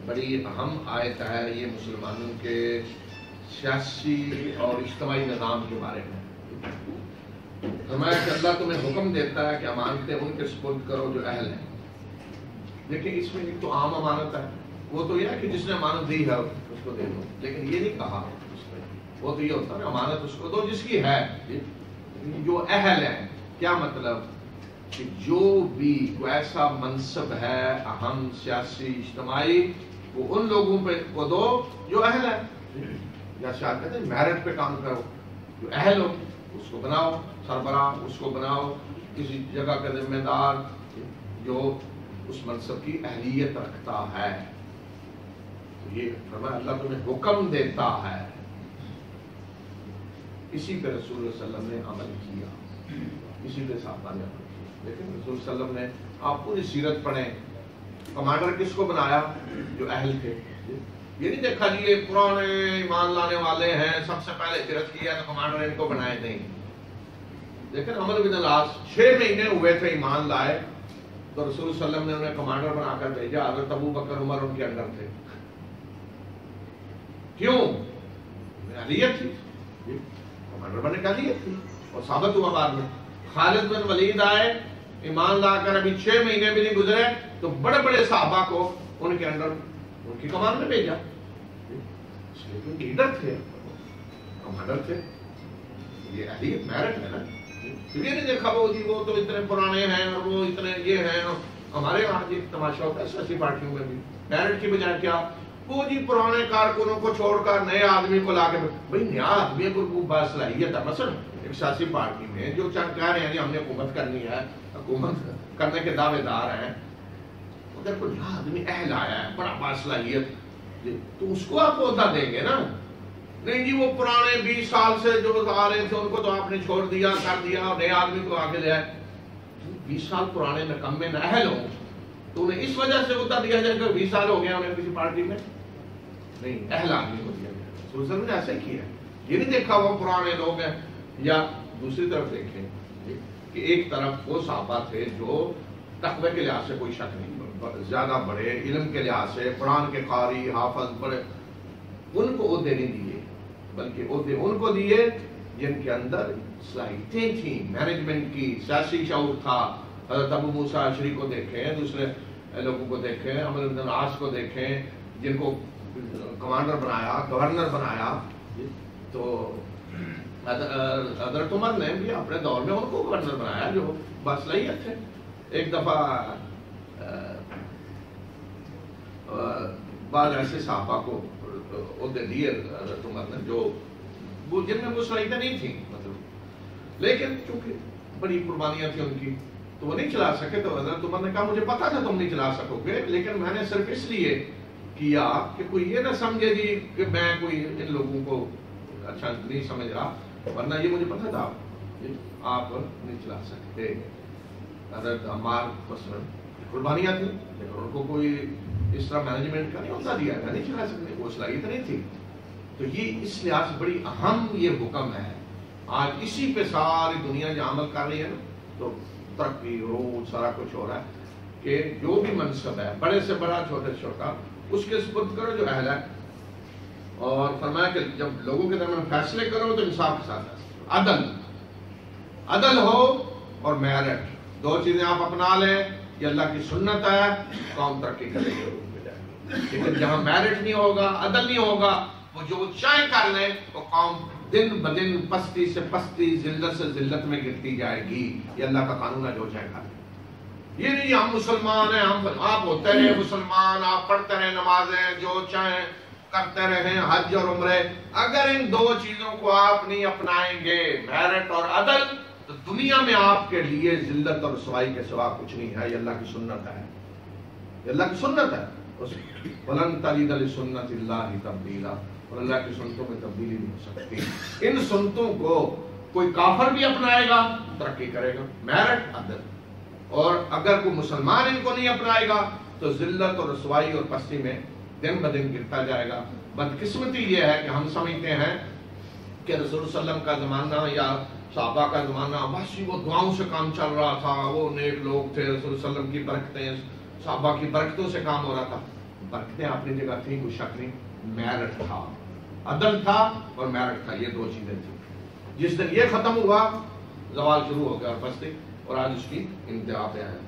بڑی اہم آیت ہے یہ مسلمانوں کے سیاسی اور اجتماعی نظام کے بارے میں۔ فرمایا کہ اللہ تمہیں حکم دیتا ہے کہ امانتیں ان کے سپرد کرو جو اہل ہیں۔ دیکھیں اس میں ایک تو عام امانت ہے، وہ تو یہ ہے کہ جس نے امانت دی ہے اس کو دے دو، لیکن یہ نہیں کہا اس میں، وہ تو یہ ہوتا ہے امانت اس کو دو جس کی ہے، جو اہل ہے۔ کیا مطلب کہ جو بھی کوئی ایسا منصب ہے اہم سیاسی اجتماعی، وہ ان لوگوں پہ کو دو جو اہل ہے، یا شاید کہتے ہیں میرٹ پہ کام کرو، جو اہل ہو اس کو بناؤ، سربراہ اس کو بناؤ، کسی جگہ کا ذمہ دار جو اس منصب کی اہلیت رکھتا ہے۔ یہ فرمایا اللہ تمہیں حکم دیتا ہے، اسی پہ رسول اللہ صلی اللہ علیہ وسلم نے عمل کیا، اسی پہ صحابہ نے عمل کیا۔ لیکن رسول صلی اللہ علیہ وسلم نے، آپ پوری سیرت پڑھیں، کمانڈر کس کو بنایا؟ جو اہل تھے۔ یہ نہیں دیکھا جی یہ پرانے ایمان لانے والے ہیں، سب سے پہلے ہجرت کیا تو کمانڈر ان کو بنائے، نہیں۔ لیکن عمرو بن العاص 6 مہینے ہوئے تھے ایمان لائے تو رسول صلی اللہ علیہ وسلم نے انہیں کمانڈر بنا کر بھیجا۔ حضرت ابو بکر عمر ان کے انڈر تھے۔ کیوں؟ اہلیت تھی، کمانڈر بننے کی اہلیت تھی، اور ثابت ہوا بعد میں۔ خالد بن ولید آئے، ایمان لا کر ابھی 6 مہینے بھی نہیں گزرے تو بڑے بڑے صحابہ کو ان کے انڈر ان کی کمان میں بھیجا، اس لیے کہ لیڈر تھے، کمانڈر تھے۔ یہ اہلیت میرٹ ہے نا۔ یہ نہیں دیکھا وہ تو اتنے پرانے ہیں اور وہ اتنے یہ ہیں۔ ہمارے یہاں جی تماشا ہوتا ہے سیاسی پارٹیوں میں بھی، میرٹ کی بجائے کیا، وہ جی پرانے کارکنوں کو چھوڑ کر نئے آدمی کو لا کے، بھائی نیا آدمی کو باصلاحیت ہے۔ مثلا ایک سیاسی پارٹی میں جو چند کہہ رہے ہیں جی ہم نے حکومت کرنی ہے، حکومت کرنے کے دعوے دار ہیں، اگر کوئی نیا آدمی اہل آیا ہے بڑا باصلاحیت، تو اس کو آپ عہدہ دیں گے نا۔ نہیں جی وہ پرانے 20 سال سے جو آ رہے تھے ان کو تو آپ نے چھوڑ دیا، کر دیا، اور نئے آدمی کو آگے لے آئے۔ 20 سال پرانے نکمے نااہل ہوں تو انہیں اس وجہ سے عہدہ دیا جائے کہ 20 سال ہو گیا انہیں کسی پارٹی میں، نہیں، اہل آدمی کو دیا گیا۔ رسول صلی اللہ علیہ وسلم نے ایسے کیا، یہ نہیں دیکھا وہ پرانے لوگ ہیں۔ یا دوسری طرف دیکھیں کہ ایک طرف وہ صحابہ تھے جو تقوی کے لحاظ سے کوئی شک نہیں، زیادہ بڑے، علم کے لحاظ سے قرآن کے قاری حافظ بڑے، ان کو عہدے نہیں دیے، بلکہ عہدے ان کو دیے جن کے اندر صلاحیتیں تھیں، مینجمنٹ کی، سیاسی شعور تھا۔ حضرت ابو موسیٰ اشعری کو دیکھیں، دوسرے لوگوں کو دیکھیں، عمرو بن العاص کو دیکھیں، جن کو کمانڈر بنایا، گورنر بنایا۔ تو حضرت عمر نے بھی اپنے دور میں ان کو گورنر بنایا جو باصلاحیت تھے۔ ایک دفعہ بعض ایسے صحابہ کو عہدے دیے حضرت عمر نے جو جن میں وہ صلاحیتیں نہیں تھیں، مطلب، لیکن چونکہ بڑی قربانیاں تھیں ان کی تو وہ نہیں چلا سکے۔ تو حضرت عمر نے کہا مجھے پتا تھا تم نہیں چلا سکو گے، لیکن میں نے صرف اس لیے کیا کہ کوئی یہ نہ سمجھے جی کہ میں کوئی ان لوگوں کو اچھا نہیں سمجھ رہا، ورنہ یہ مجھے پتا تھا آپ نہیں چلا سکتے۔ حضرت عمار قربانیاں تھیں لیکن ان کو کوئی اس طرح مینجمنٹ کا نہیں ہوتا دیا تھا، نہیں چلا سکتے، وہ صلاحیت نہیں تھی۔ تو یہ اس لحاظ سے بڑی اہم یہ حکم ہے۔ آج اسی پہ ساری دنیا جو عمل کر رہی ہے نا، تو ترقی، عروج، سارا کچھ ہو رہا ہے کہ جو بھی منصب ہے، بڑے سے بڑا، چھوٹے سے چھوٹا، اس کے سپرد کرو جو اہل ہے۔ اور فرمایا کہ جب لوگوں کے درمیان فیصلے کرو تو انصاف کے ساتھ عدل ہو اور میرٹ، دو چیزیں آپ اپنا لیں، یہ اللہ کی سنت ہے، قوم ترقی کرے گی۔ لیکن جہاں میرٹ نہیں ہوگا، عدل نہیں ہوگا، وہ جو چاہے کر لیں، وہ قوم دن بدن پستی سے پستی، ذلت سے ذلت میں گرتی جائے گی۔ یہ اللہ کا قانون ہے، جو چاہے کر لیں۔ یہ نہیں ہم مسلمان ہیں، آپ ہوتے رہے مسلمان، آپ پڑھتے رہے نمازیں، جو چاہیں کرتے رہیں، حج اور عمرے، اگر ان دو چیزوں کو آپ نہیں اپنائیں گے، میرٹ اور عدل، تو دنیا میں آپ کے لیے ذلت اور رسوائی کے سوا کچھ نہیں ہے۔ یہ اللہ کی سنت ہے، یہ اللہ کی سنت ہے۔ وَلَن تَجِدَ لِسُنَّتِ اللَّهِ تَبْدِيلًا، اور اللہ کی سنتوں میں تبدیلی نہیں ہو سکتی۔ ان سنتوں کو کوئی کافر بھی اپنائے گا ترقی کرے گا، میرٹ، عدل، اور اگر کوئی مسلمان ان کو نہیں اپنائے گا تو ذلت اور رسوائی اور پستی میں دن بدن گرتا جائے گا۔ بدقسمتی یہ ہے کہ ہم سمجھتے ہیں کہ رسول صلی اللہ علیہ وسلم کا زمانہ یا صحابہ کا زمانہ بس وہ دعاؤں سے کام چل رہا تھا، وہ نیک لوگ تھے، رسول صلی اللہ علیہ وسلم کی برکتیں، صحابہ کی برکتوں سے کام ہو رہا تھا۔ برکتیں اپنی جگہ تھیں، کوئی شک نہیں، میرٹ تھا، عدل تھا اور میرٹ تھا، یہ دو چیزیں تھیں. جس دن یہ ختم ہوا زوال شروع ہو گیا اور پستے، اور آج اس کی انتہا پہ آیا.